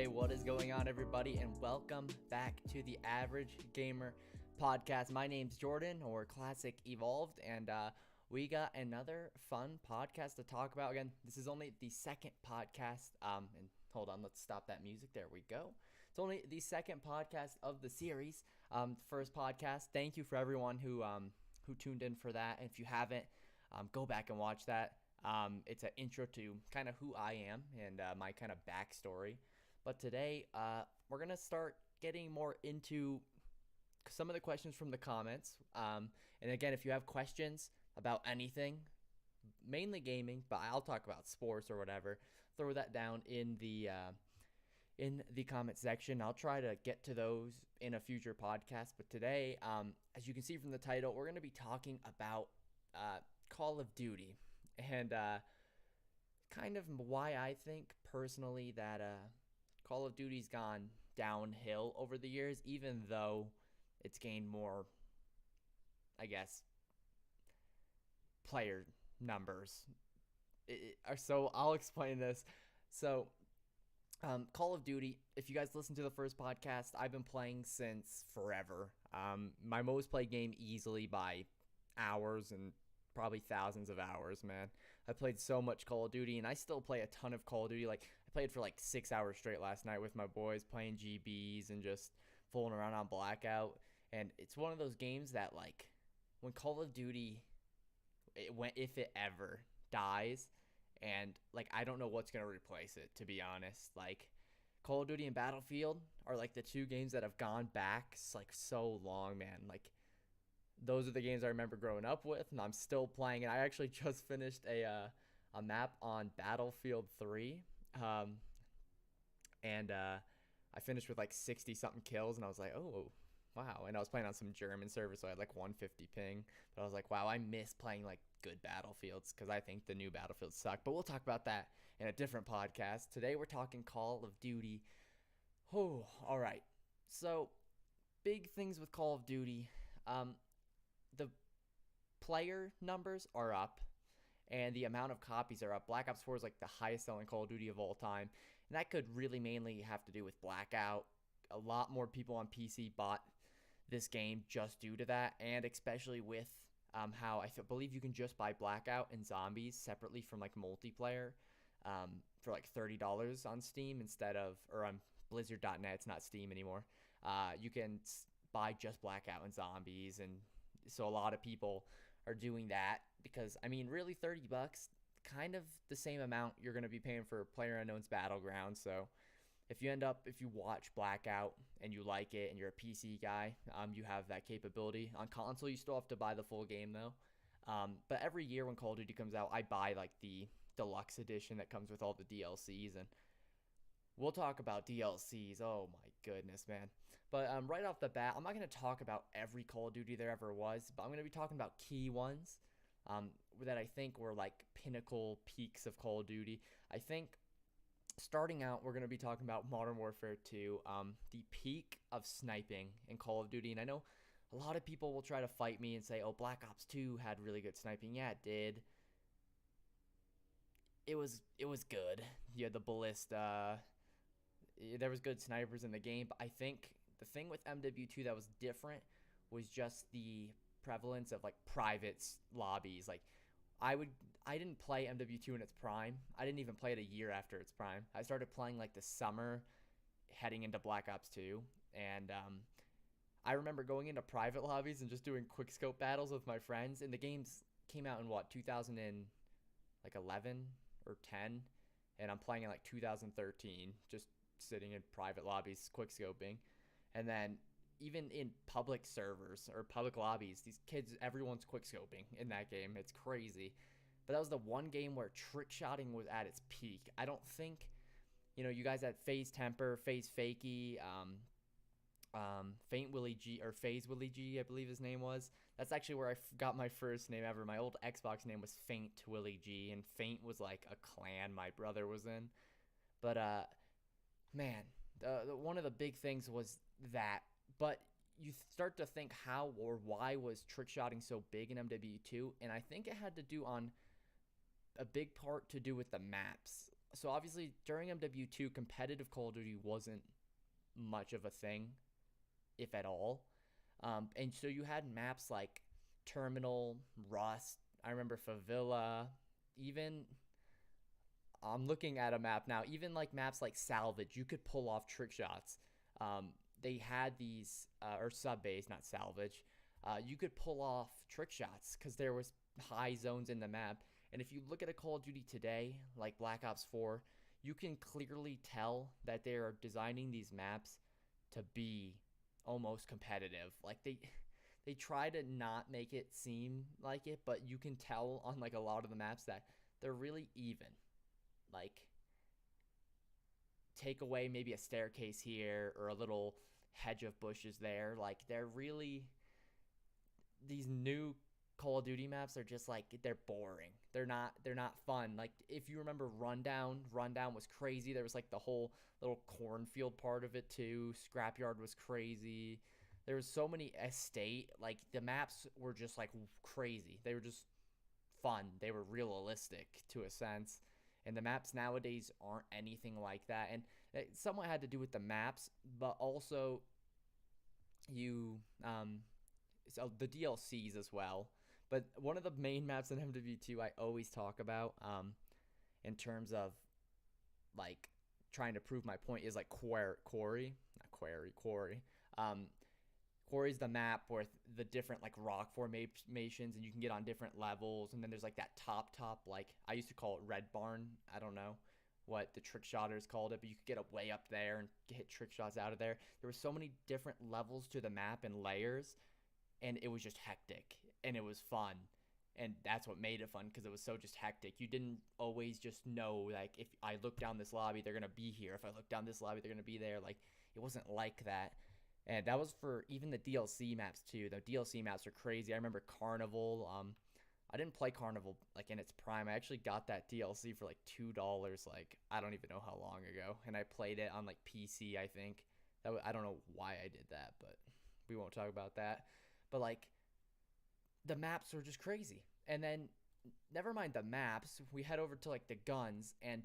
Hey, what is going on, everybody, and welcome back to the Average Gamer Podcast. My name's Jordan, or Classic Evolved, and we got another fun podcast to talk about. Again, this is only the second podcast, and hold on, let's stop that music. There we go. It's only the second podcast of the series. First podcast. Thank you for everyone who tuned in for that, and if you haven't, go back and watch that. It's an intro to kind of who I am and my kind of backstory. But today, we're going to start getting more into some of the questions from the comments. And again, if you have questions about anything, mainly gaming, but I'll talk about sports or whatever, throw that down in the comment section. I'll try to get to those in a future podcast. But today, as you can see from the title, we're going to be talking about Call of Duty. And kind of why I think personally that Call of Duty's gone downhill over the years, even though it's gained more, I guess, player numbers. So I'll explain this. So Call of Duty, if you guys listen to the first podcast, I've been playing since forever. My most played game easily by hours and probably thousands of hours, man. I played so much Call of Duty, and I still play a ton of Call of Duty. Like, I played for like 6 hours straight last night with my boys, playing GBs and just fooling around on Blackout. And it's one of those games that, like, when Call of Duty, if it ever dies, and like, I don't know what's gonna replace it, to be honest. Like, Call of Duty and Battlefield are like the two games that have gone back like so long, man. Like, those are the games I remember growing up with, and I'm still playing. And I actually just finished a map on Battlefield 3, and I finished with like 60-something kills, and I was like, oh, wow. And I was playing on some German server, so I had like 150 ping. But I was like, wow, I miss playing like good Battlefields because I think the new Battlefields suck. But we'll talk about that in a different podcast. Today we're talking Call of Duty. Oh, all right. So, big things with Call of Duty. The player numbers are up and the amount of copies are up. Black Ops 4 is like the highest selling Call of Duty of all time, and that could really mainly have to do with Blackout. A lot more people on PC bought this game just due to that, and especially with how I believe you can just buy Blackout and Zombies separately from like multiplayer for like $30 on Steam instead of, or on Blizzard.net. It's not Steam anymore. You can buy just Blackout and Zombies, and so a lot of people are doing that because, I mean, really $30, kind of the same amount you're going to be paying for PlayerUnknown's Battleground. So if you watch Blackout and you like it and you're a PC guy, you have that capability. On console, you still have to buy the full game though. But every year when Call of Duty comes out, I buy like the deluxe edition that comes with all the DLCs, and we'll talk about DLCs. Oh my goodness, man. But right off the bat, I'm not going to talk about every Call of Duty there ever was, but I'm going to be talking about key ones that I think were like pinnacle peaks of Call of Duty. I think starting out, we're going to be talking about Modern Warfare 2, the peak of sniping in Call of Duty. And I know a lot of people will try to fight me and say, oh, Black Ops 2 had really good sniping. Yeah, it did. It was good. You had the ballista. There was good snipers in the game, but I think the thing with MW2 that was different was just the prevalence of like private lobbies. Like, I didn't play MW2 in its prime. I didn't even play it a year after its prime. I started playing like the summer heading into Black Ops 2, and I remember going into private lobbies and just doing quickscope battles with my friends. And the games came out in 2011 or 10, and I'm playing in like 2013, just sitting in private lobbies quickscoping. And then even in public servers or public lobbies, these kids, everyone's quickscoping in that game. It's crazy. But that was the one game where trick shotting was at its peak. I don't think, you guys had FaZe Temper, FaZe Fakey, Faint Willie G, or FaZe Willie G, I believe his name was. That's actually where I got my first name ever. My old Xbox name was Faint Willie G, and Faint was like a clan my brother was in. But man, one of the big things was that. But you start to think how or why was trick shotting so big in MW2, and I think it had to do on a big part to do with the maps. So obviously during MW2, competitive Call of Duty wasn't much of a thing, if at all. And so you had maps like Terminal, Rust. I remember Favilla. Even I'm looking at a map now. Even like maps like Salvage, you could pull off trick shots. They had these or sub base, not Salvage. You could pull off trick shots because there was high zones in the map. And if you look at a Call of Duty today, like Black Ops 4, you can clearly tell that they are designing these maps to be almost competitive. Like they try to not make it seem like it, but you can tell on like a lot of the maps that they're really even. Like take away maybe a staircase here or a little hedge of bushes there. Like they're really these new Call of Duty maps are just like they're boring. They're not fun. Like if you remember Rundown was crazy. There was like the whole little cornfield part of it too. Scrapyard was crazy. There was so many estate. Like the maps were just like crazy. They were just fun. They were realistic to a sense. And the maps nowadays aren't anything like that. And it somewhat had to do with the maps, but also you so the DLCs as well. But one of the main maps in MW2 I always talk about in terms of like trying to prove my point is like Quarry, not Quarry, Quarry. Um, Quarry's the map where the different like rock formations and you can get on different levels, and then there's like that top like I used to call it Red Barn. I don't know what the trick shotters called it, but you could get up way up there and hit trick shots out of there. There were so many different levels to the map and layers, and it was just hectic and it was fun. And that's what made it fun because it was so just hectic. You didn't always just know like if I look down this lobby they're gonna be here. If I look down this lobby they're gonna be there. Like it wasn't like that. And that was for even the DLC maps too. The DLC maps are crazy. I remember Carnival. I didn't play Carnival like in its prime. I actually got that DLC for like $2. Like I don't even know how long ago, and I played it on like PC. I think I don't know why I did that, but we won't talk about that. But like the maps were just crazy. And then never mind the maps, we head over to like the guns, and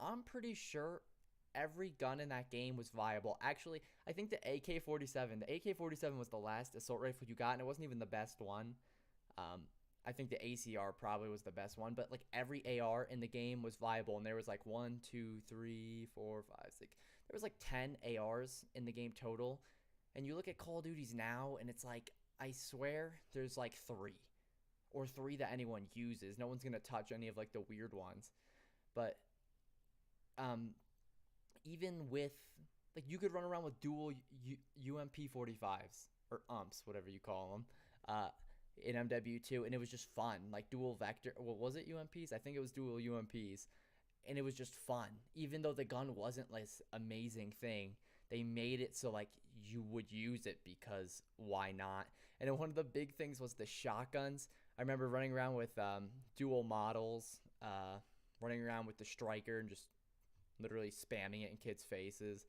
I'm pretty sure every gun in that game was viable. Actually, I think the AK-47 was the last assault rifle you got, and it wasn't even the best one. I think the ACR probably was the best one, but like every AR in the game was viable, and there was like 1, 2, 3, 4, 5, 6. There was like 10 ARs in the game total. And you look at Call of Duties now, and it's like, I swear there's like three that anyone uses. No one's gonna touch any of like the weird ones. But um, even with like you could run around with dual UMP 45s or umps, whatever you call them, in MW2, and it was just fun. Like dual vector, what was it, UMPs? I think it was dual UMPs, and it was just fun. Even though the gun wasn't like this amazing thing, they made it so like you would use it because why not? And then one of the big things was the shotguns. I remember running around with dual models, running around with the striker and just literally spamming it in kids' faces.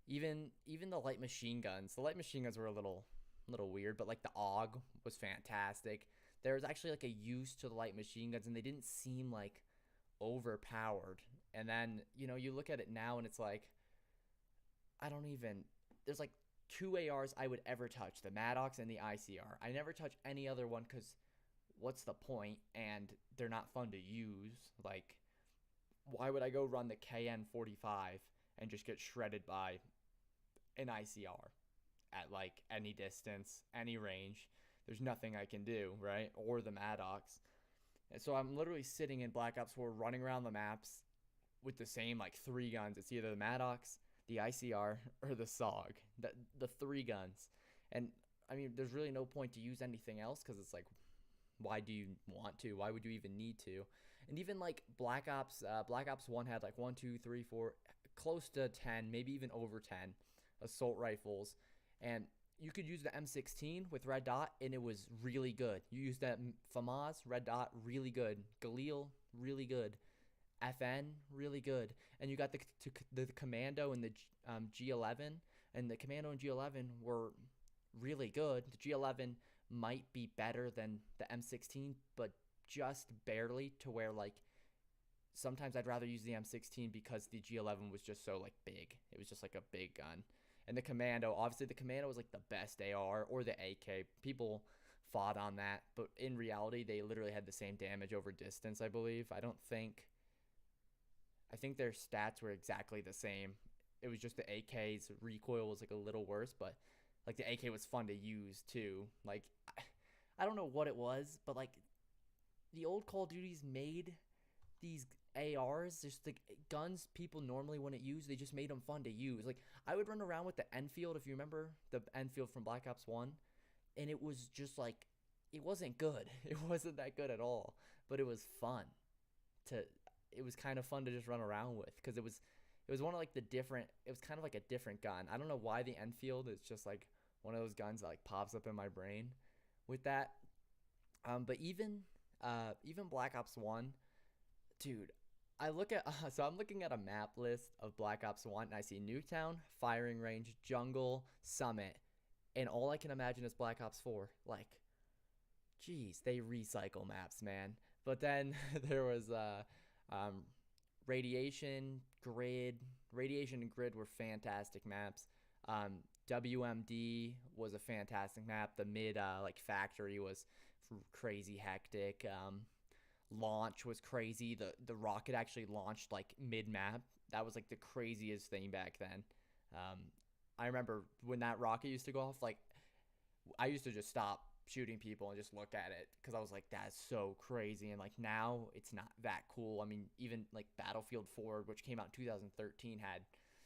Even the light machine guns. The light machine guns were a little weird, but like the AUG was fantastic. There was actually like a use to the light machine guns, and they didn't seem like overpowered. And then you look at it now, and it's like I don't even. There's like two ARs I would ever touch: the Maddox and the ICR. I never touch any other one because what's the point? And they're not fun to use. Like, why would I go run the KN45 and just get shredded by an ICR at like any distance, any range? There's nothing I can do, right? Or the Maddox. And so I'm literally sitting in Black Ops 4 running around the maps with the same like three guns. It's either the Maddox, the ICR, or the SOG. The three guns. And I mean, there's really no point to use anything else because it's like, why do you want to? Why would you even need to? And even like Black Ops 1 had like 1, 2, 3, 4, close to 10, maybe even over 10 assault rifles. And you could use the M16 with red dot, and it was really good. You used that FAMAS, red dot, really good. Galil, really good. FN, really good. And you got the Commando and the G11, and the Commando and G11 were really good. The G11 might be better than the M16, but just barely to where like sometimes I'd rather use the M16 because the G11 was just so like big. It was just like a big gun. And the Commando, obviously the Commando was like the best AR, or the AK. People fought on that, but in reality they literally had the same damage over distance, I believe. I think their stats were exactly the same. It was just the AK's recoil was like a little worse, but like the AK was fun to use too. Like I don't know what it was, but like the old Call of Duties made these ARs, just like guns people normally wouldn't use, they just made them fun to use. Like I would run around with the Enfield, if you remember the Enfield from Black Ops 1, and it was just like it wasn't good. It wasn't that good at all, but it was fun to it was kind of fun to just run around with because it was one of like the different it was kind of like a different gun. I don't know why the Enfield is just like one of those guns that like pops up in my brain with that. But even Black Ops 1, dude, I look at so I'm looking at a map list of Black Ops 1 and I see Nuketown, Firing Range, Jungle, Summit, and all I can imagine is Black Ops 4. Like, geez, they recycle maps, man. But then there was um, Radiation, Grid. Radiation and Grid were fantastic maps. WMD was a fantastic map. The mid like factory was crazy hectic. Launch was crazy. The rocket actually launched like mid map. That was like the craziest thing back then. Um, I remember when that rocket used to go off. Like I used to just stop shooting people and just look at it because I was like, that's so crazy. And like now it's not that cool. I mean, even like Battlefield 4, which came out in 2013, had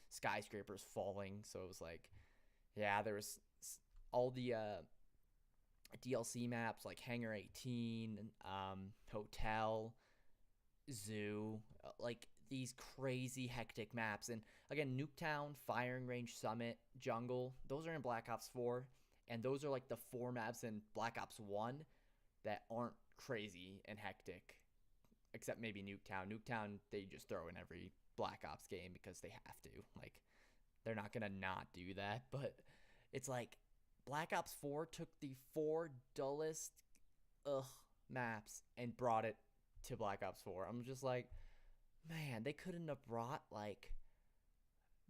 skyscrapers falling. So it was like, yeah, there was all the DLC maps like Hangar 18, Hotel, Zoo, like these crazy hectic maps. And again, Nuketown, Firing Range, Summit, Jungle, those are in Black Ops 4. And those are like the four maps in Black Ops 1 that aren't crazy and hectic, except maybe Nuketown. Nuketown, they just throw in every Black Ops game because they have to. Like, they're not going to not do that. But it's like Black Ops 4 took the four dullest maps and brought it to Black Ops 4. I'm just like, man, they couldn't have brought like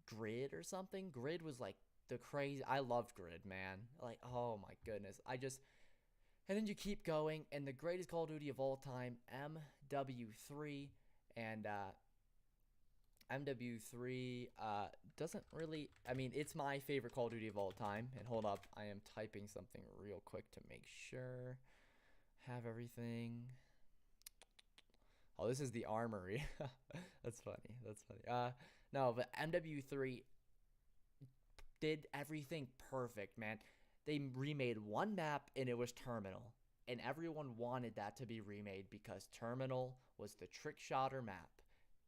Grid or something. Grid was like the crazy. I loved Grid, man. Like, oh my goodness. And then you keep going, and the greatest Call of Duty of all time, MW3, and MW3 doesn't really. I mean, it's my favorite Call of Duty of all time. And hold up, I am typing something real quick to make sure have everything. Oh, this is the armory. That's funny. That's funny. No, but MW3 did everything perfect, man. They remade one map and it was Terminal. And everyone wanted that to be remade because Terminal was the trick shotter map.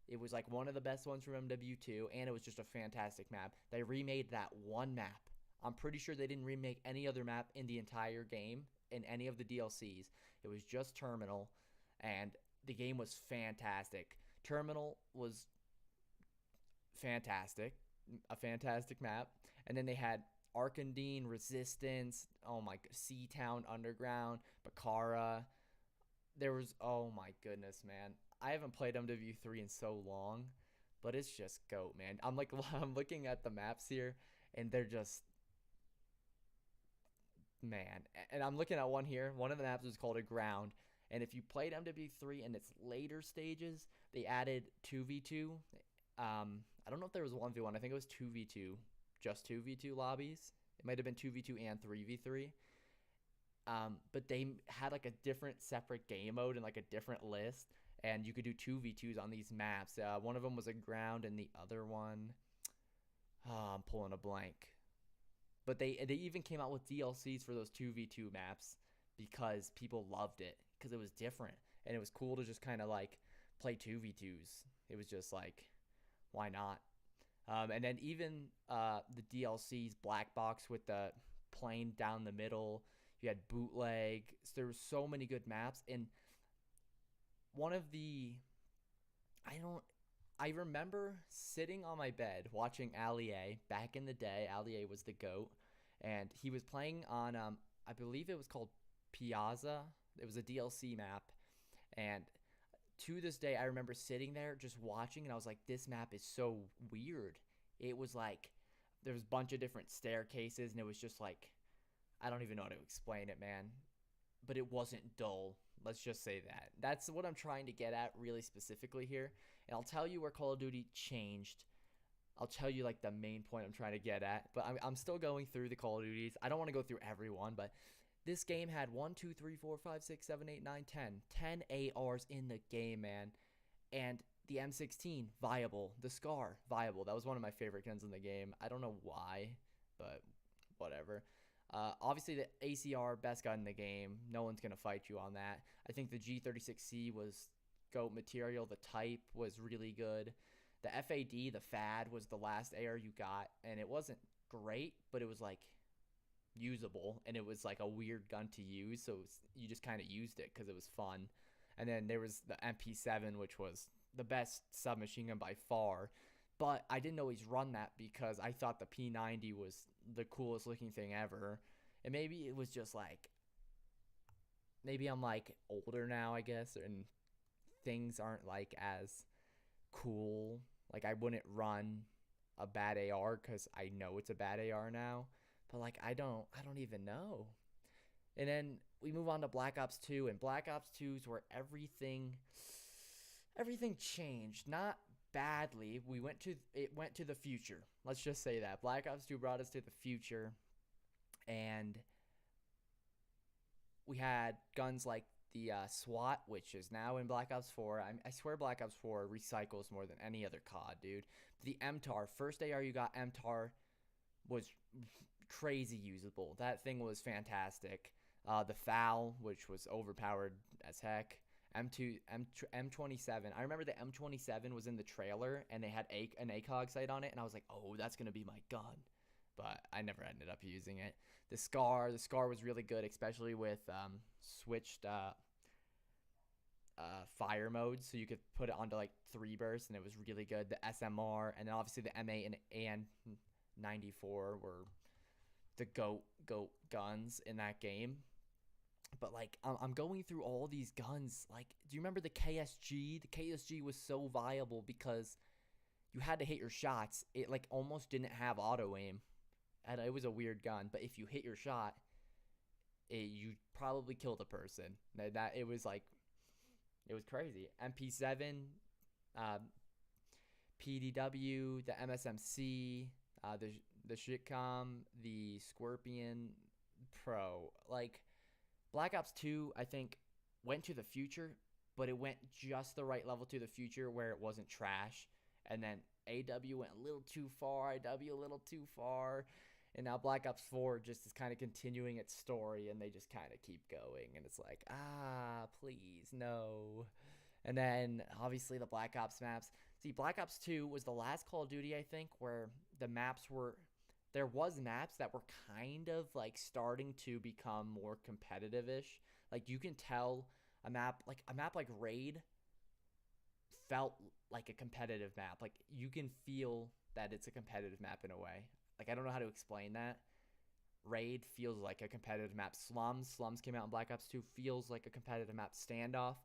It was like one of the best ones from MW2 and it was just a fantastic map. They remade that one map. I'm pretty sure they didn't remake any other map in the entire game in any of the DLCs. It was just Terminal and the game was fantastic. Terminal was fantastic. A fantastic map. And then they had Arkandine, Resistance, oh my, Seatown Underground, Bakara. There was, oh my goodness, man. I haven't played MW3 in so long, but it's just GOAT, man. I'm like, I'm looking at the maps here, and they're just, man. And I'm looking at one here. One of the maps is called Aground. And if you played MW3 in its later stages, they added 2v2. I don't know if there was 1v1. I think it was 2v2. Just 2v2 lobbies. It might have been 2v2 and 3v3. But they had like a different separate game mode and like a different list. And you could do 2v2s on these maps. One of them was Aground and the other one, I'm pulling a blank. But they even came out with DLCs for those 2v2 maps because people loved it because it was different and it was cool to just kind of like play 2v2s. It was just like, why not? And then even the DLCs, Black Box with the plane down the middle. You had Bootleg. So there were so many good maps. And one of the, I remember sitting on my bed watching Ali A back in the day. Ali A was the GOAT. And he was playing on, I believe it was called Piazza. It was a DLC map. And to this day, I remember sitting there just watching, and I was like, this map is so weird. It was like there was a bunch of different staircases, and it was just like, I don't even know how to explain it, man. But it wasn't dull. Let's just say that. That's what I'm trying to get at really specifically here. And I'll tell you where Call of Duty changed. I'll tell you like the main point I'm trying to get at. But I'm still going through the Call of Duties. I don't want to go through everyone, but this game had 1, 2, 3, 4, 5, 6, 7, 8, 9, 10 ARs in the game, man. And the M16, viable. The Scar, viable. That was one of my favorite guns in the game. I don't know why, but whatever. Obviously, the ACR, best gun in the game. No one's going to fight you on that. I think the G36C was GOAT material. The type was really good. The FAD, the FAD, was the last AR you got, and it wasn't great, but it was like usable, and it was like a weird gun to use, so you just kind of used it because it was fun. And then there was the MP7, which was the best submachine gun by far, but I didn't always run that because I thought the P90 was the coolest looking thing ever. And maybe it was just like, maybe I'm like older now, I guess, and things aren't like as cool. Like I wouldn't run a bad AR because I know it's a bad AR now, but like I don't even know. And then we move on to Black Ops 2, and Black Ops 2 is where everything changed. Not badly. It went to the future. Let's just say that. Black Ops 2 brought us to the future, and we had guns like the SWAT, which is now in Black Ops 4. I swear Black Ops 4 recycles more than any other COD, dude. The MTAR, first AR you got, MTAR, was crazy usable. That thing was fantastic. The FAL, which was overpowered as heck. M27. I remember the M27 was in the trailer, and they had an ACOG sight on it, and I was like, oh, that's going to be my gun. But I never ended up using it. The Scar was really good, especially with switched fire modes, so you could put it onto like 3 bursts, and it was really good. The SMR, and then obviously the M8 and AN94 were the GOAT guns in that game. But like I'm going through all these guns. Like, do you remember the KSG? The KSG was so viable because you had to hit your shots. It like almost didn't have auto aim, and it was a weird gun. But if you hit your shot, you probably killed a person. That it was crazy. MP7, PDW, the MSMC, the Shitcom, the Scorpion Pro. Like, Black Ops 2, I think, went to the future, but it went just the right level to the future where it wasn't trash. And then AW went a little too far, IW a little too far. And now Black Ops 4 just is kind of continuing its story, and they just kind of keep going. And it's like, please, no. And then, obviously, the Black Ops maps. See, Black Ops 2 was the last Call of Duty, I think, where the maps were... There was maps that were kind of like starting to become more competitive-ish. Like you can tell a map like Raid felt like a competitive map. Like you can feel that it's a competitive map in a way. Like I don't know how to explain that. Raid feels like a competitive map. Slums came out in Black Ops 2, feels like a competitive map. Standoff,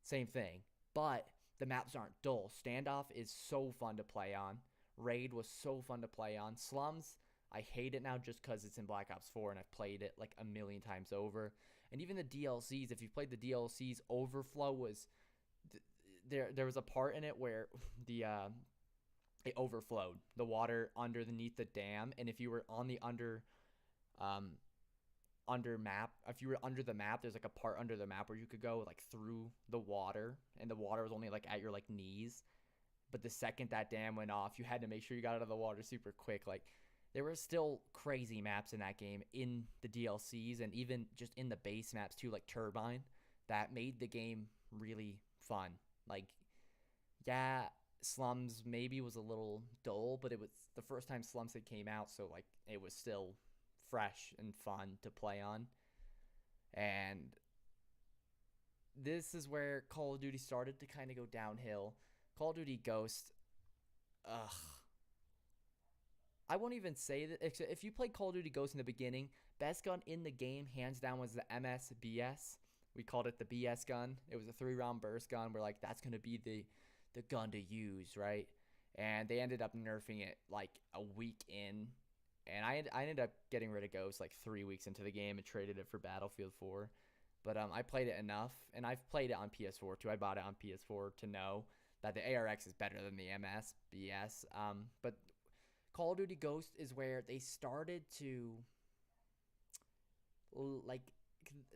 same thing. But the maps aren't dull. Standoff is so fun to play on. Raid was so fun to play on. Slums, I hate it now just because it's in Black Ops 4 and I've played it like a million times over. And even the DLCs, if you played the DLCs, Overflow was... There was a part in it where it overflowed. The water underneath the dam. And if you were on the under map, if you were under the map, there's like a part under the map where you could go like through the water. And the water was only like at your like knees. But the second that dam went off, you had to make sure you got out of the water super quick. Like, there were still crazy maps in that game in the DLCs and even just in the base maps too, like Turbine, that made the game really fun. Like, yeah, Slums maybe was a little dull, but it was the first time Slums had came out, so like it was still fresh and fun to play on. And this is where Call of Duty started to kind of go downhill. Call of Duty Ghost, I won't even say that. If you played Call of Duty Ghost in the beginning, best gun in the game, hands down, was the MSBS. We called it the BS gun. It was a 3 round burst gun. We're like, that's gonna be the gun to use, right? And they ended up nerfing it like a week in, and I ended up getting rid of Ghost like 3 weeks into the game and traded it for Battlefield 4. But I played it enough, and I've played it on PS4 too. I bought it on PS4 to know that the ARX is better than the MS BS. But Call of Duty Ghost is where they started to like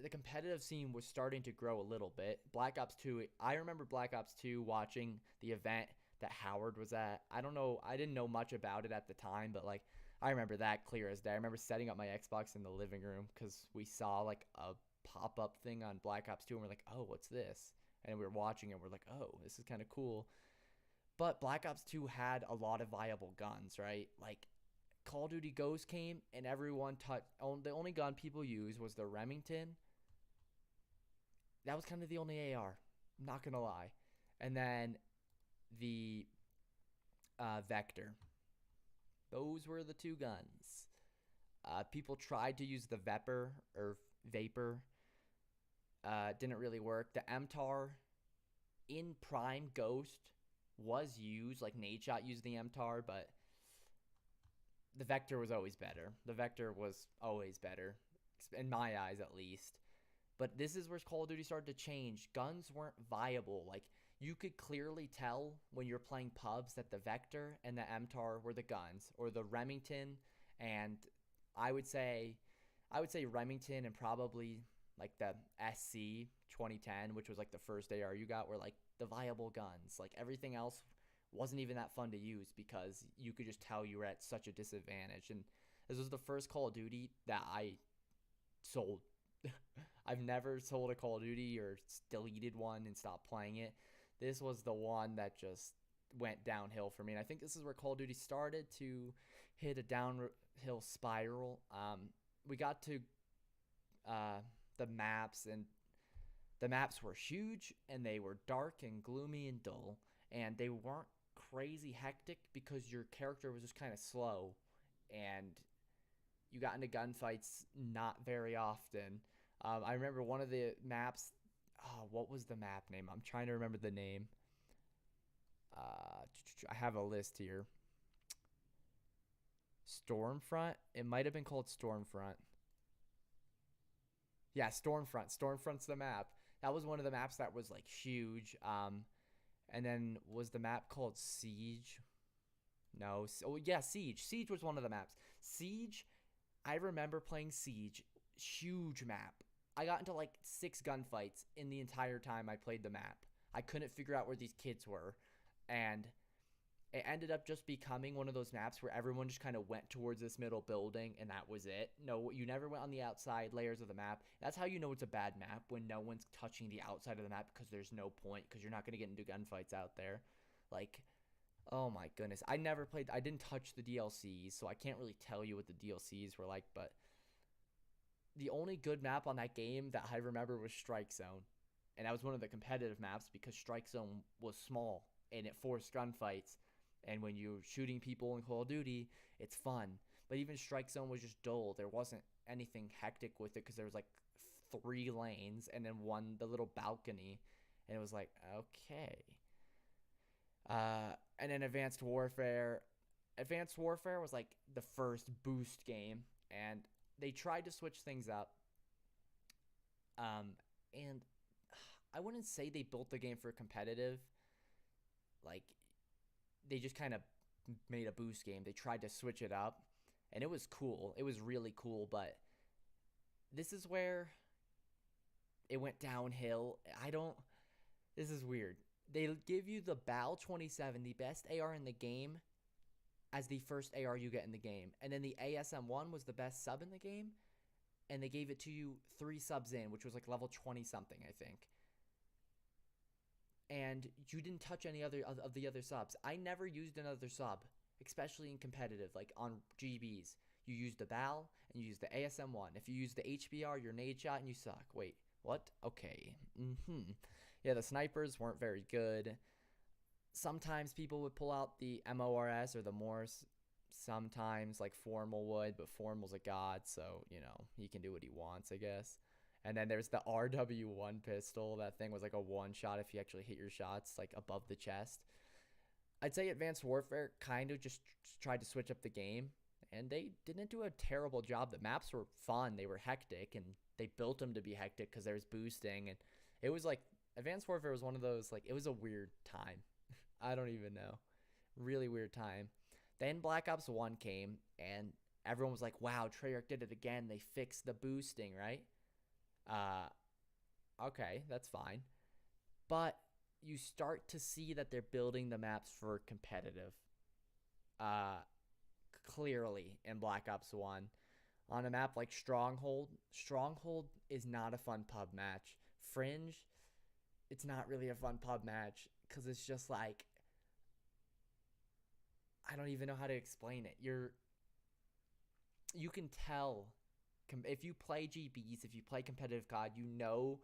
the competitive scene was starting to grow a little bit. Black Ops 2, I remember Black Ops 2 watching the event that Howard was at. I don't know, I didn't know much about it at the time, but like I remember that clear as day. I remember setting up my Xbox in the living room because we saw like a pop-up thing on Black Ops 2 and we're like, oh, what's this? And we were watching it, we're like, oh, this is kind of cool. But Black Ops 2 had a lot of viable guns, right? Like Call of Duty Ghost came and everyone touched. The only gun people used was the Remington. That was kind of the only AR. I'm not gonna lie. And then the Vector. Those were the two guns. People tried to use the Vapor. Didn't really work. The MTAR in Prime Ghost was used. Like Nadeshot used the MTAR, but the Vector was always better. The Vector was always better, in my eyes at least. But this is where Call of Duty started to change. Guns weren't viable. Like, you could clearly tell when you're playing pubs that the Vector and the MTAR were the guns, or the Remington, and I would say Remington and probably like the SC 2010, which was like the first AR you got, were like the viable guns. Like everything else wasn't even that fun to use because you could just tell you were at such a disadvantage. And this was the first Call of Duty that I sold. I've never sold a Call of Duty or deleted one and stopped playing it. This was the one that just went downhill for me. And I think this is where Call of Duty started to hit a downhill spiral. We got to the maps, and the maps were huge, and they were dark and gloomy and dull, and they weren't crazy hectic because your character was just kind of slow, and you got into gunfights not very often. I remember one of the maps. Oh, what was the map name? I'm trying to remember the name. I have a list here. Stormfront. It might have been called Stormfront. Yeah, Stormfront. Stormfront's the map. That was one of the maps that was like huge. And then was the map called Siege? No. Oh yeah, Siege. Siege was one of the maps. Siege. I remember playing Siege. Huge map. I got into like 6 gunfights in the entire time I played the map. I couldn't figure out where these kids were, and it ended up just becoming one of those maps where everyone just kind of went towards this middle building, and that was it. No, you never went on the outside layers of the map. That's how you know it's a bad map, when no one's touching the outside of the map, because there's no point, because you're not going to get into gunfights out there. Like, oh my goodness. I didn't touch the DLCs, so I can't really tell you what the DLCs were like, but the only good map on that game that I remember was Strike Zone. And that was one of the competitive maps because Strike Zone was small and it forced gunfights. And when you're shooting people in Call of Duty, it's fun. But even Strike Zone was just dull. There wasn't anything hectic with it because there was like 3 lanes and then the little balcony. And it was like, okay. And then Advanced Warfare. Advanced Warfare was like the first boost game. And they tried to switch things up. And I wouldn't say they built the game for competitive. Like, they just kind of made a boost game. They tried to switch it up, and it was cool. It was really cool, but this is where it went downhill. This is weird. They give you the BAL 27, the best AR in the game, as the first AR you get in the game. And then the ASM-1 was the best sub in the game, and they gave it to you 3 subs in, which was like level 20-something, I think. And you didn't touch any other of the other subs. I never used another sub, especially in competitive, like on GBs. You use the BAL and you use the ASM-1. If you use the HBR, you're Nadeshot and you suck. Wait, what? Okay. Yeah, the snipers weren't very good. Sometimes people would pull out the MORS or the Morse. Sometimes, like, Formal would, but Formal's a god, so, you know, he can do what he wants, I guess. And then there's the RW1 pistol. That thing was like a one shot if you actually hit your shots like above the chest. I'd say Advanced Warfare kind of just tried to switch up the game, and they didn't do a terrible job. The maps were fun, they were hectic, and they built them to be hectic because there's boosting, and it was like Advanced Warfare was one of those, like, it was a weird time. I don't even know. Really weird time. Then Black Ops 1 came, and everyone was like, wow, Treyarch did it again. They fixed the boosting, right? Okay, that's fine. But you start to see that they're building the maps for competitive. Clearly in Black Ops 1. On a map like Stronghold is not a fun pub match. Fringe, it's not really a fun pub match because it's just like, I don't even know how to explain it. You can tell if you play GBs, if you play competitive COD, you know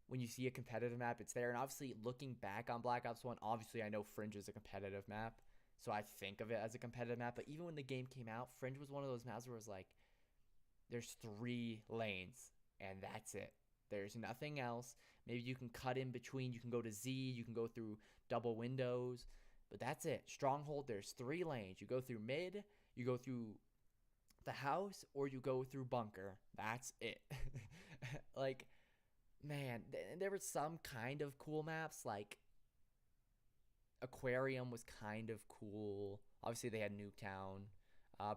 when you see a competitive map, it's there. And obviously, looking back on Black Ops 1, obviously I know Fringe is a competitive map, so I think of it as a competitive map. But even when the game came out, Fringe was one of those maps where it was like, there's 3 lanes, and that's it. There's nothing else. Maybe you can cut in between. You can go to Z. You can go through double windows. But that's it. Stronghold, there's 3 lanes. You go through mid, you go through the house, or you go through bunker. That's it. Like, man, there were some kind of cool maps. Like, Aquarium was kind of cool. Obviously, they had Nuketown.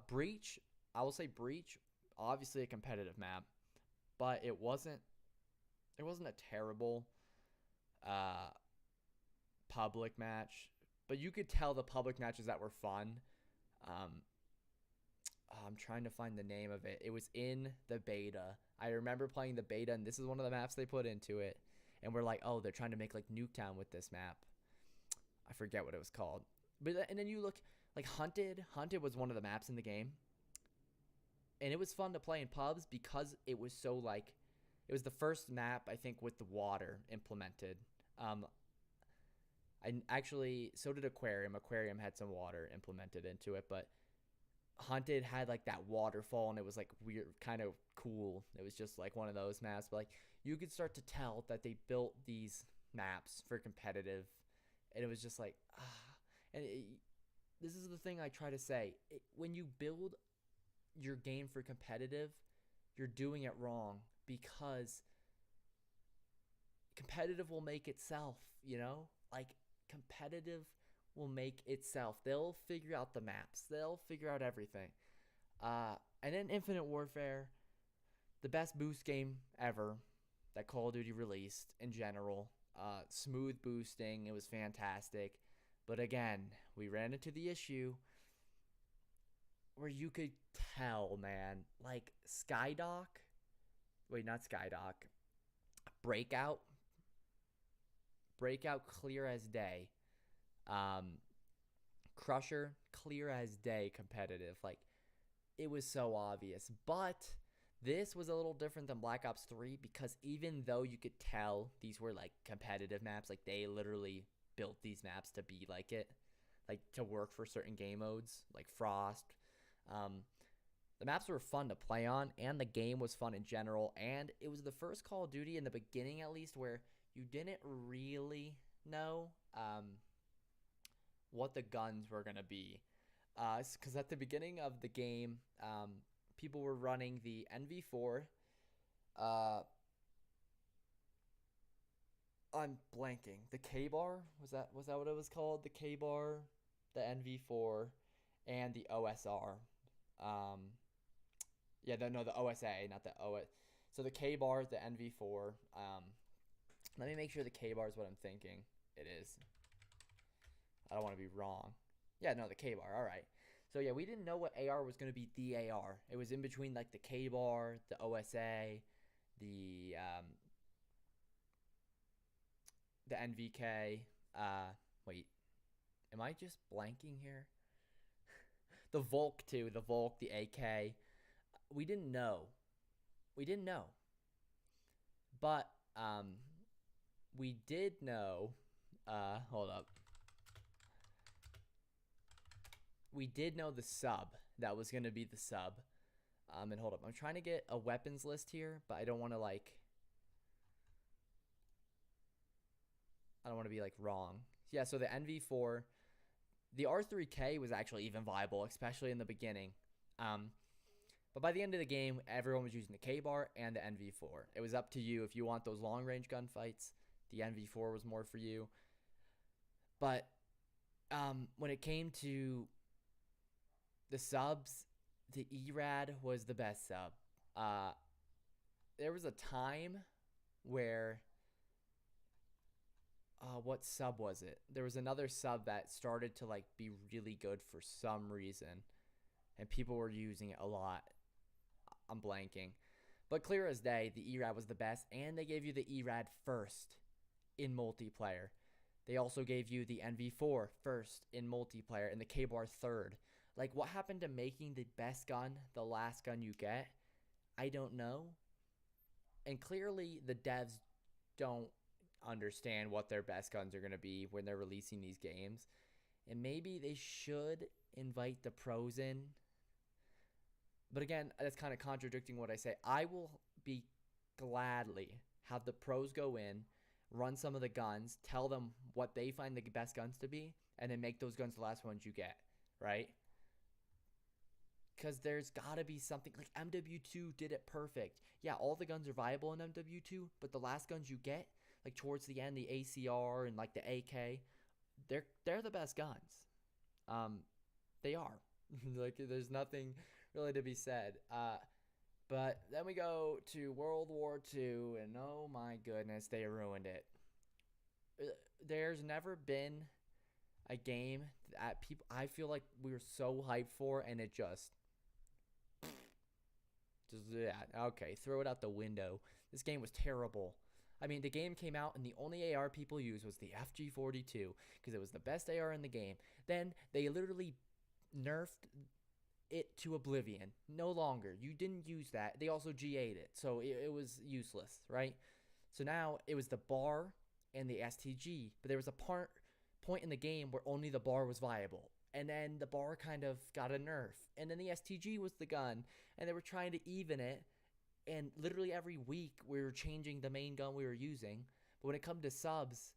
Breach, I will say Breach, obviously a competitive map, but it wasn't a terrible public match. But you could tell the public matches that were fun. I'm trying to find the name of it. It was in the beta. I remember playing the beta, and this is one of the maps they put into it. And we're like, oh, they're trying to make like Nuketown with this map. I forget what it was called. And then you look like Hunted. Hunted was one of the maps in the game. And it was fun to play in pubs because it was so like, it was the first map, I think, with the water implemented. So did Aquarium. Aquarium had some water implemented into it, but Hunted had like that waterfall, and it was like weird, kind of cool. It was just like one of those maps, but like you could start to tell that they built these maps for competitive, and it was just like, this is the thing I try to say. When you build your game for competitive, you're doing it wrong, because competitive will make itself, like competitive will make itself. They'll figure out the maps. They'll figure out everything. And then Infinite Warfare, the best boost game ever that Call of Duty released in general. Smooth boosting. It was fantastic. But again, we ran into the issue where you could tell, man, like Skydock. Wait, not Skydock. Breakout, clear as day. Crusher, clear as day competitive. Like, it was so obvious. But this was a little different than Black Ops 3, because even though you could tell these were like competitive maps, like they literally built these maps to be like it, like to work for certain game modes, like Frost. The maps were fun to play on, and the game was fun in general, and it was the first Call of Duty in the beginning, at least, where you didn't really know what the guns were going to be. Because at the beginning of the game, people were running the NV4. I'm blanking. The K-Bar? Was that what it was called? The K-Bar, the NV4, and the OSR. The OSA, not the OS. So the K-Bar is the NV4. Let me make sure the K-Bar is what I'm thinking it is. I don't want to be wrong. Yeah, no, the K-Bar. All right. So yeah, we didn't know what AR was going to be the AR. It was in between like the K-Bar, the OSA, the NVK. Wait, am I just blanking here? The Volk too. The Volk, the AK. We didn't know. But we did know. Hold up. We did know the sub. That was going to be the sub. And hold up. I'm trying to get a weapons list here, but I don't want to like I don't want to be like wrong. Yeah, so the NV4, the R3K was actually even viable, especially in the beginning. Um, but by the end of the game, everyone was using the K bar and the NV4. It was up to you if you want those long range gunfights. The NV4 was more for you. But when it came to the subs, the ERAD was the best sub. Uh, there was a time where what sub was it? There was another sub that started to like be really good for some reason, and people were using it a lot. I'm blanking, but clear as day, the ERAD was the best, and they gave you the ERAD first in multiplayer. They also gave you the NV4 first in multiplayer and the K-Bar third. Like, what happened to making the best gun the last gun you get? I don't know. And clearly, the devs don't understand what their best guns are going to be when they're releasing these games. And maybe they should invite the pros in. But again, that's kind of contradicting what I say. I will be gladly have the pros go in, run some of the guns, tell them what they find the best guns to be, and then make those guns the last ones you get, right? Because there's got to be something like MW2 did it perfect. Yeah, all the guns are viable in MW2, but the last guns you get, like towards the end, the ACR and like the AK, they're the best guns. They are. Like, there's nothing really to be said. But then we go to World War II, and oh my goodness, they ruined it. There's never been a game that people I feel like we were so hyped for, and it just yeah, okay, throw it out the window. This game was terrible. I mean, the game came out, and the only AR people used was the FG42 because it was the best AR in the game. Then they literally nerfed it to oblivion. No longer. You didn't use that. They also GA'd it, so it was useless, right? So now it was the bar and the STG, but there was a point in the game where only the bar was viable. And then the bar kind of got a nerf. And then the STG was the gun, and they were trying to even it. And literally every week we were changing the main gun we were using. But when it comes to subs,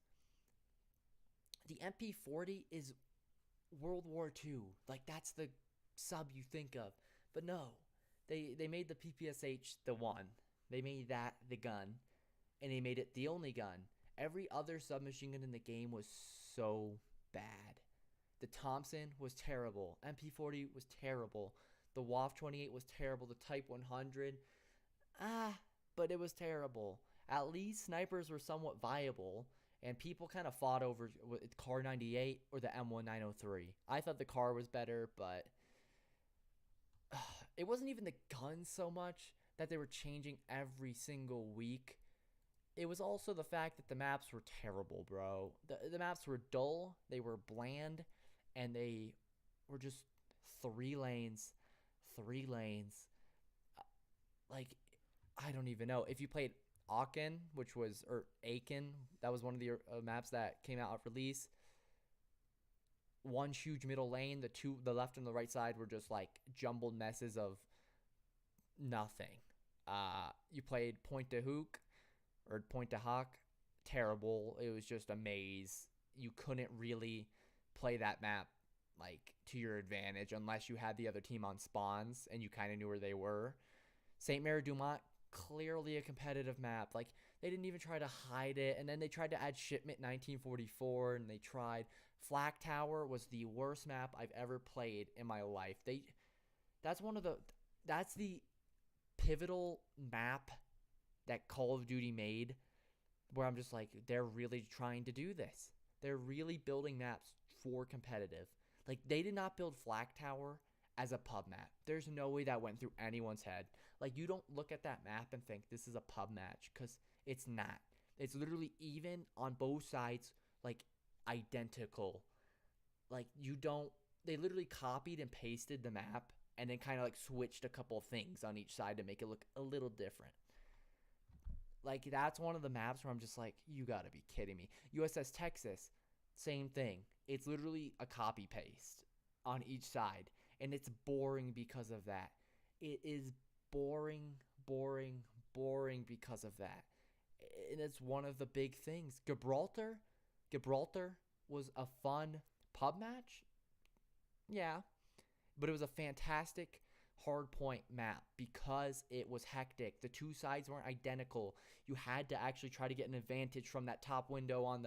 the MP40 is World War II. Like, that's the sub you think of. But no, they made the PPSH the one. They made that the gun, and they made it the only gun. Every other submachine gun in the game was so bad. The Thompson was terrible. MP40 was terrible. The WAF 28 was terrible. The Type 100, but it was terrible. At least snipers were somewhat viable, and people kind of fought over Car 98 or the M1903. I thought the car was better, but it wasn't even the gun so much that they were changing every single week. It was also the fact that the maps were terrible, bro. The maps were dull, they were bland, and they were just 3 lanes. Like, I don't even know. If you played Aachen, that was one of the maps that came out at release. One huge middle lane, the left and the right side were just like jumbled messes of nothing. You played Point de Hook or Point de Hoc, terrible. It was just a maze. You couldn't really play that map like to your advantage unless you had the other team on spawns and you kind of knew where they were. Saint Mary Dumont, clearly a competitive map. Like, they didn't even try to hide it, and then they tried to add Shipment 1944, and they tried. Flak Tower was the worst map I've ever played in my life. That's the pivotal map that Call of Duty made, where I'm just like, they're really trying to do this. They're really building maps for competitive. Like, they did not build Flak Tower as a pub map. There's no way that went through anyone's head. Like, you don't look at that map and think this is a pub match, because it's not. It's literally even on both sides, like, identical. Like, they literally copied and pasted the map and then kind of like switched a couple things on each side to make it look a little different. Like, that's one of the maps where I'm just like, you gotta be kidding me. USS Texas, same thing. It's literally a copy paste on each side, and it's boring because of that. It is boring because of that. And it's one of the big things. Gibraltar Gibraltar was a fun pub match, yeah, but it was a fantastic hard point map because it was hectic. The two sides weren't identical. You had to actually try to get an advantage from that top window on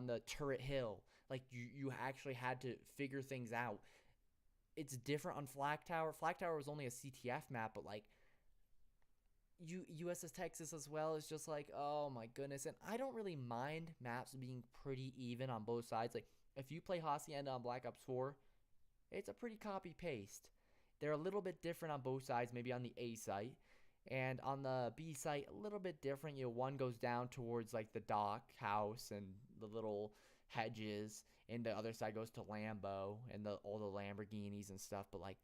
the turret hill. Like you actually had to figure things out. It's different on Flag Tower. Flag Tower was only a CTF map, but like USS Texas as well is just like, oh my goodness. And I don't really mind maps being pretty even on both sides. Like if you play Hacienda on Black Ops 4, it's a pretty copy paste. They're a little bit different on both sides, maybe on the A site. And on the B site, a little bit different. One goes down towards like the dock house and the little hedges, and the other side goes to Lambo and all the Lamborghinis and stuff. But like,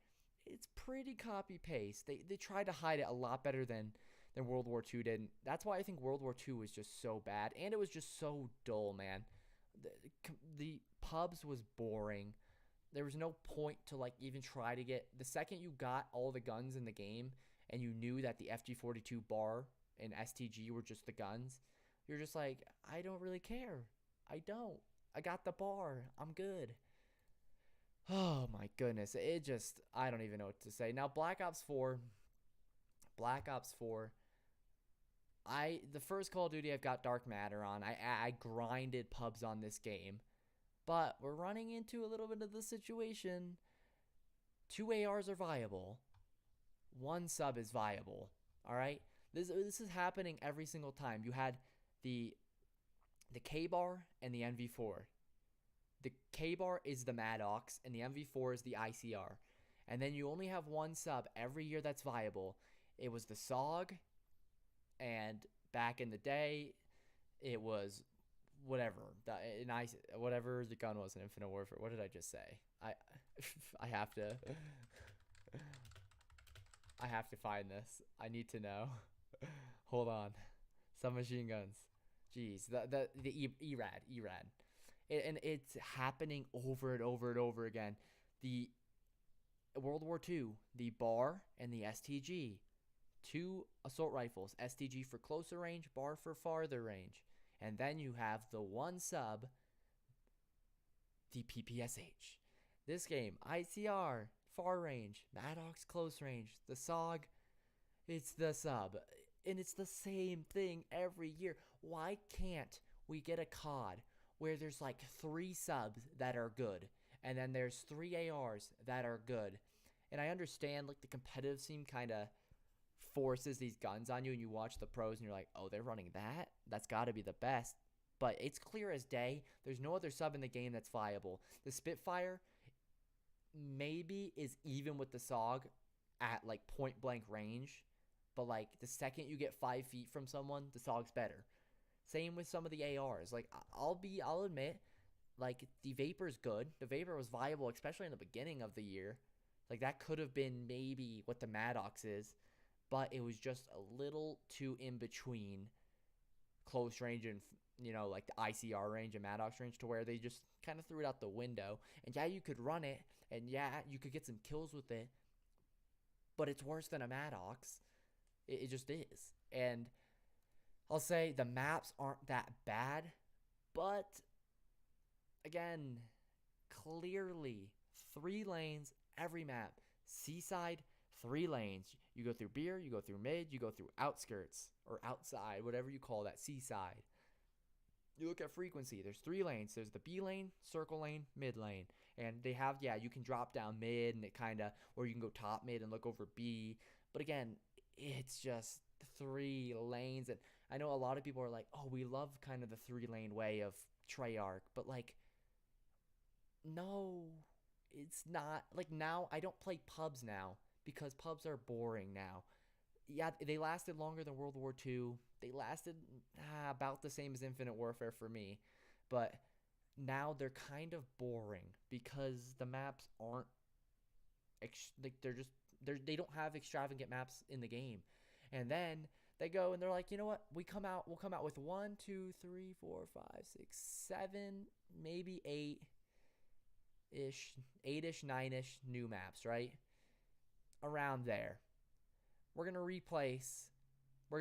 it's pretty copy paste. They tried to hide it a lot better than World War II did. And that's why I think World War II was just so bad, and it was just so dull, man. The pubs was boring. There was no point to like even try to get. The second you got all the guns in the game and you knew that the FG42 bar and STG were just the guns, you're just like, I don't really care. I don't. I got the bar. I'm good. Oh my goodness. It just, I don't even know what to say. Now Black Ops 4, the first Call of Duty I've got Dark Matter on. I grinded pubs on this game. But we're running into a little bit of the situation. 2 ARs are viable. 1 sub is viable. All right? This is happening every single time. You had the K-Bar and the MV4. The K-Bar is the Maddox and the MV4 is the ICR. And then you only have 1 sub every year that's viable. It was the SOG, and back in the day, it was whatever whatever the gun was in Infinite Warfare. What did I just say? I have to find this. I need to know. Hold on. Submachine guns. Jeez, the ERAD. And it's happening over and over and over again. The World War II, the BAR and the STG, 2 assault rifles, STG for closer range, BAR for farther range. And then you have the 1 sub, the PPSH. This game, ICR, far range, Maddox, close range, the SOG, it's the sub. And it's the same thing every year. Why can't we get a COD where there's like 3 subs that are good, and then there's 3 ARs that are good? And I understand like the competitive scene kind of forces these guns on you, and you watch the pros and you're like, oh, they're running that? That's got to be the best. But it's clear as day, there's no other sub in the game that's viable. The Spitfire maybe is even with the SOG at like point blank range, but like the second you get 5 feet from someone, the SOG's better. Same with some of the ARs. Like I'll admit, like the Vapor's good. The Vapor was viable, especially in the beginning of the year. Like that could have been maybe what the Maddox is, but it was just a little too in between close range and, like the ICR range and Maddox range, to where they just kind of threw it out the window. And yeah, you could run it, and yeah, you could get some kills with it, but it's worse than a Maddox. It just is. And I'll say the maps aren't that bad, but again, clearly 3 lanes every map. Seaside, 3 lanes. You go through beer, you go through mid, you go through outskirts or outside, whatever you call that, seaside. You look at frequency, there's 3 lanes. There's the B lane, circle lane, mid lane. And they have, you can drop down mid and it kind of, or you can go top mid and look over B. But again, it's just 3 lanes. And I know a lot of people are like, oh, we love kind of the 3-lane way of Treyarch. But like, no, it's not. Like now, I don't play pubs now because pubs are boring now. Yeah, they lasted longer than World War II. They lasted about the same as Infinite Warfare for me. But now they're kind of boring because the maps aren't they don't have extravagant maps in the game. And then they go and they're like, you know what? We'll come out with 1, 2, 3, 4, 5, 6, 7, maybe 8-ish, 9-ish new maps, right? Around there. We're going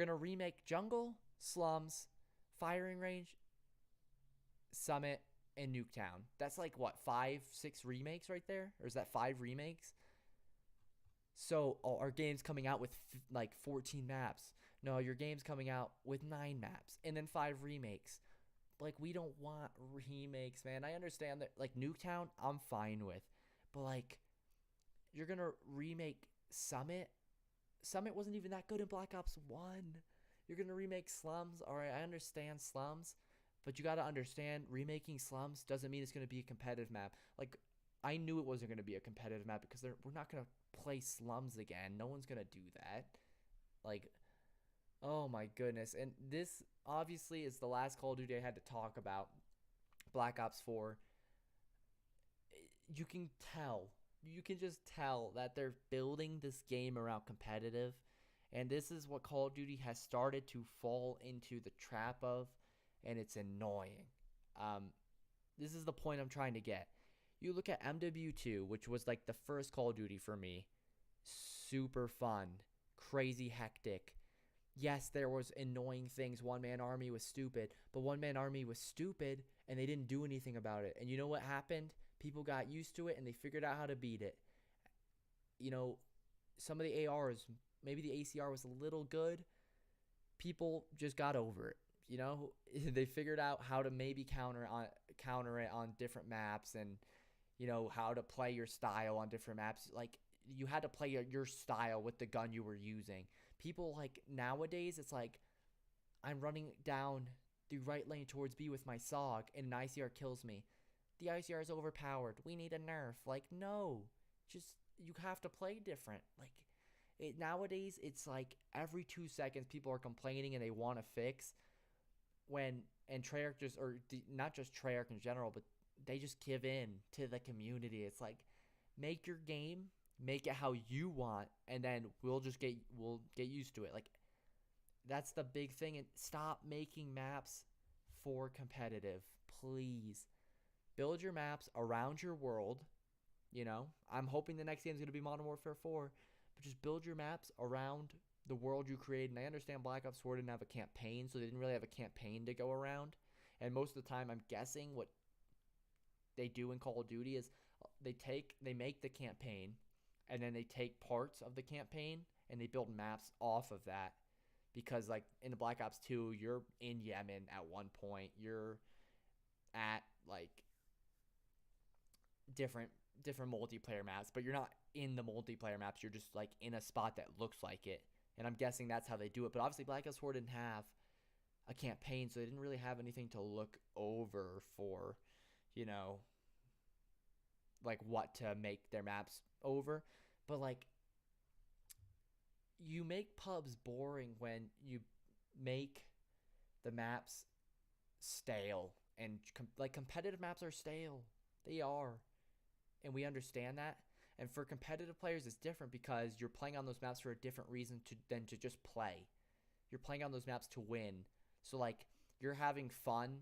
to remake Jungle, Slums, Firing Range, Summit, and Nuketown. That's like what, 5, 6 remakes right there, or is that 5 remakes? So our game's coming out with like 14 maps. No, your game's coming out with 9 maps and then 5 remakes. Like, we don't want remakes, man. I understand that, like, Nuketown, I'm fine with, but like, you're gonna remake Summit. Summit wasn't even that good in Black Ops 1. You're gonna remake Slums. All right, I understand Slums, but you gotta understand, remaking Slums doesn't mean it's gonna be a competitive map. Like, I knew it wasn't gonna be a competitive map because we're not gonna play Slums again. No one's gonna do that. Like, oh my goodness. And this obviously is the last Call of Duty I had to talk about. Black Ops 4. You can tell. You can just tell that they're building this game around competitive. And this is what Call of Duty has started to fall into the trap of. And it's annoying. This is the point I'm trying to get. You look at MW2, which was like the first Call of Duty for me. Super fun. Crazy hectic. Yes, there was annoying things. One Man Army was stupid, but One Man Army was stupid and they didn't do anything about it. And you know what happened? People got used to it and they figured out how to beat it. You know, some of the ARs, maybe the ACR was a little good. People just got over it. You know, they figured out how to maybe counter it on different maps, and you know how to play your style on different maps. Like, you had to play your style with the gun you were using. People, like, nowadays, it's like, I'm running down the right lane towards B with my SOG and an ICR kills me. The ICR is overpowered. We need a nerf. Like, no. Just, you have to play different. Like, nowadays, it's like every 2 seconds people are complaining and they want to fix. And Treyarch just, or not just Treyarch in general, but they just give in to the community. It's like, make your game, make it how you want, and then we'll get used to it. Like, that's the big thing. And stop making maps for competitive, please. Build your maps around your world. You know, I'm hoping the next game is going to be Modern Warfare 4, but just build your maps around the world you create. And I understand Black Ops 4 didn't have a campaign, so they didn't really have a campaign to go around. And most of the time, I'm guessing what they do in Call of Duty is they make the campaign, and then they take parts of the campaign and they build maps off of that. Because, like, in the Black Ops 2, you're in Yemen at one point. You're at, like, different multiplayer maps, but you're not in the multiplayer maps. You're just, like, in a spot that looks like it. And I'm guessing that's how they do it. But obviously, Black Ops 4 didn't have a campaign, so they didn't really have anything to look over for, you know, like, what to make their maps over. But, like, you make pubs boring when you make the maps stale. And like, competitive maps are stale. They are. And we understand that. And for competitive players, it's different because you're playing on those maps for a different reason than to just play. You're playing on those maps to win. So, like, you're having fun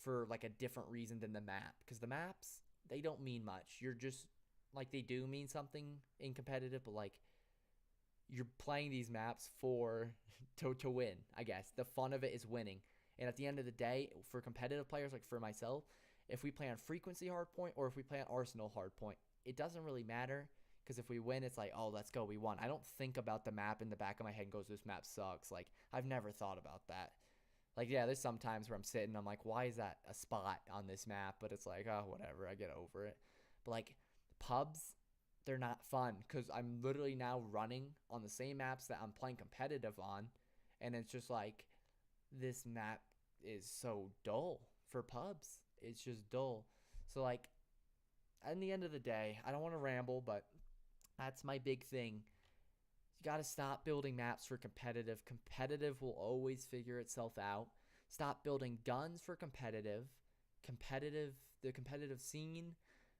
for, like, a different reason than the map. Because the maps, they don't mean much. You're just, like, they do mean something in competitive, but, like, you're playing these maps for to win, I guess. The fun of it is winning. And at the end of the day, for competitive players, like for myself, if we play on Frequency Hardpoint or if we play on Arsenal Hardpoint, it doesn't really matter, because if we win, it's like, oh, let's go, we won. I don't think about the map in the back of my head and goes, this map sucks. Like, I've never thought about that. Like, yeah, there's some times where I'm sitting, I'm like, why is that a spot on this map? But it's like, oh, whatever, I get over it. But, like, pubs, they're not fun, because I'm literally now running on the same maps that I'm playing competitive on, and it's just like, this map is so dull for pubs. It's just dull. So, like, at the end of the day, I don't want to ramble, but that's my big thing. You got to stop building maps for competitive. Competitive will always figure itself out. Stop building guns for competitive. The competitive scene,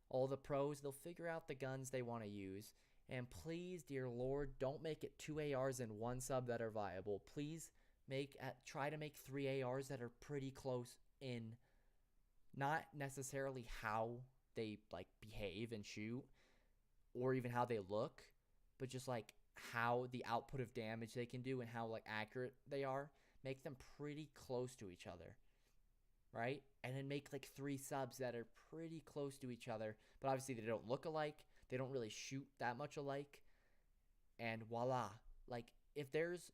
all the pros, they'll figure out the guns they want to use. And please, dear Lord, don't make it 2 ARs and 1 sub that are viable. Please try to make 3 ARs that are pretty close in, not necessarily how they, like, behave and shoot, or even how they look, but just, like, how the output of damage they can do and how, like, accurate they are. Make them pretty close to each other, right? And then make like 3 subs that are pretty close to each other, but obviously they don't look alike. They don't really shoot that much alike. And voila. Like, if there's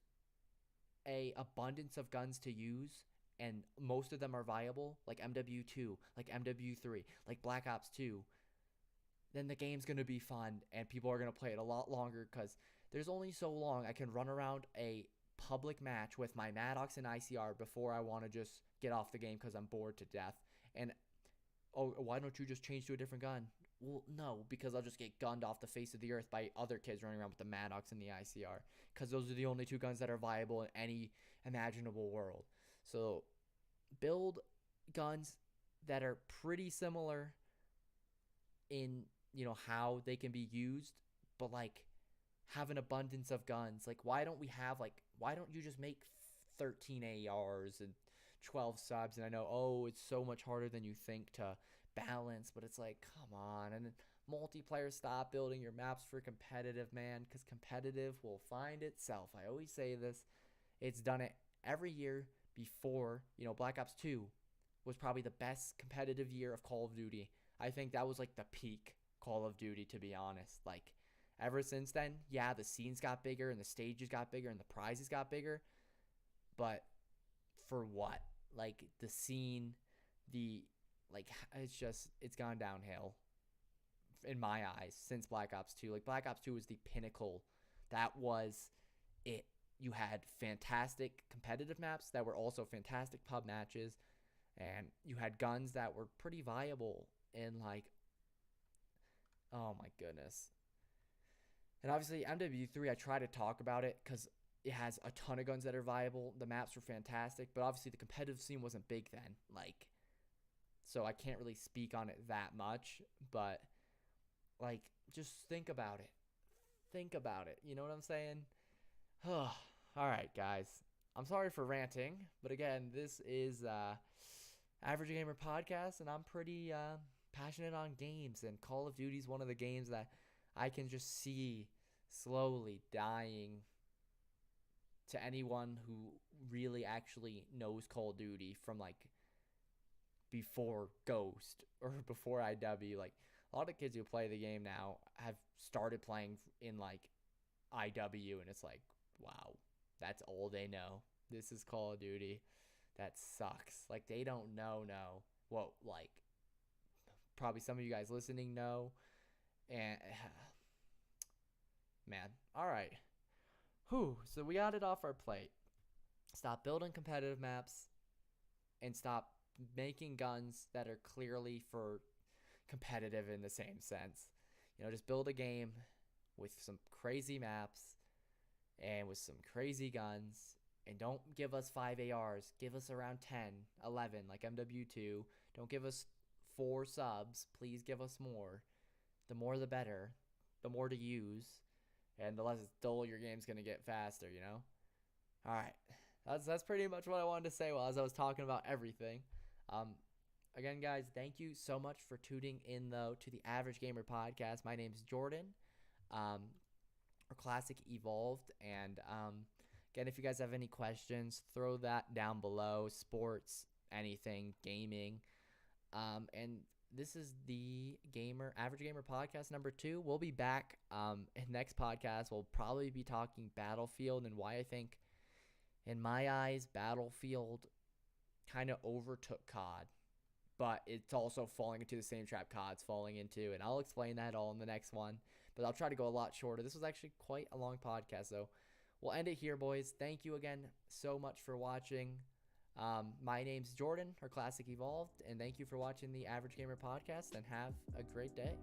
a abundance of guns to use and most of them are viable, like MW2, like MW3, like Black Ops 2, then the game's going to be fun and people are going to play it a lot longer because there's only so long I can run around a public match with my Maddox and ICR before I want to just get off the game because I'm bored to death. And, oh, why don't you just change to a different gun? Well, no, because I'll just get gunned off the face of the earth by other kids running around with the Maddox and the ICR, because those are the only 2 guns that are viable in any imaginable world. So build guns that are pretty similar in, how they can be used, but like have an abundance of guns. Like, why don't you just make 13 ARs and 12 subs? And I know, oh, it's so much harder than you think to balance, but it's like, come on. And then multiplayer, stop building your maps for competitive, man, because competitive will find itself. I always say this. It's done it every year before. Black Ops 2 was probably the best competitive year of Call of Duty. I think that was like the peak Call of Duty, to be honest. Like, ever since then, yeah, the scenes got bigger and the stages got bigger and the prizes got bigger, but for what? Like, the scene, it's gone downhill in my eyes since Black Ops 2. Like, Black Ops 2 was the pinnacle. That was it. You had fantastic competitive maps that were also fantastic pub matches, and you had guns that were pretty viable in, like, oh my goodness. And obviously, MW3, I try to talk about it because it has a ton of guns that are viable. The maps were fantastic, but obviously the competitive scene wasn't big then. Like, so I can't really speak on it that much, but, like, just think about it. Think about it. You know what I'm saying? All right, guys. I'm sorry for ranting, but again, this is Average Gamer Podcast, and I'm pretty passionate on games, and Call of Duty is one of the games that I can just see slowly dying to anyone who really actually knows Call of Duty from, like, before Ghost or before IW. Like, a lot of kids who play the game now have started playing in, like, IW, and it's like, wow, that's all they know. This is Call of Duty. That sucks. Like, they don't know what, like, probably some of you guys listening know. And man, all right. So we got it off our plate. Stop building competitive maps and stop making guns that are clearly for competitive in the same sense. Just build a game with some crazy maps and with some crazy guns, and don't give us 5 ARs. Give us around 10, 11, like MW2. Don't give us 4 subs. Please give us more. The more the better. The more to use. And the less dull your game's going to get faster, All right. That's pretty much what I wanted to say as I was talking about everything. Again, guys, thank you so much for tuning in, though, to the Average Gamer Podcast. My name's Jordan, or Classic Evolved. And again, if you guys have any questions, throw that down below. Sports, anything, gaming. And this is the Average Gamer Podcast number 2. We'll be back in next podcast. We'll probably be talking Battlefield and why I think, in my eyes, Battlefield kind of overtook COD. But it's also falling into the same trap COD's falling into. And I'll explain that all in the next one. But I'll try to go a lot shorter. This was actually quite a long podcast, though. We'll end it here, boys. Thank you again so much for watching. My name's Jordan, or Classic Evolved, and thank you for watching the Average Gamer Podcast, and have a great day.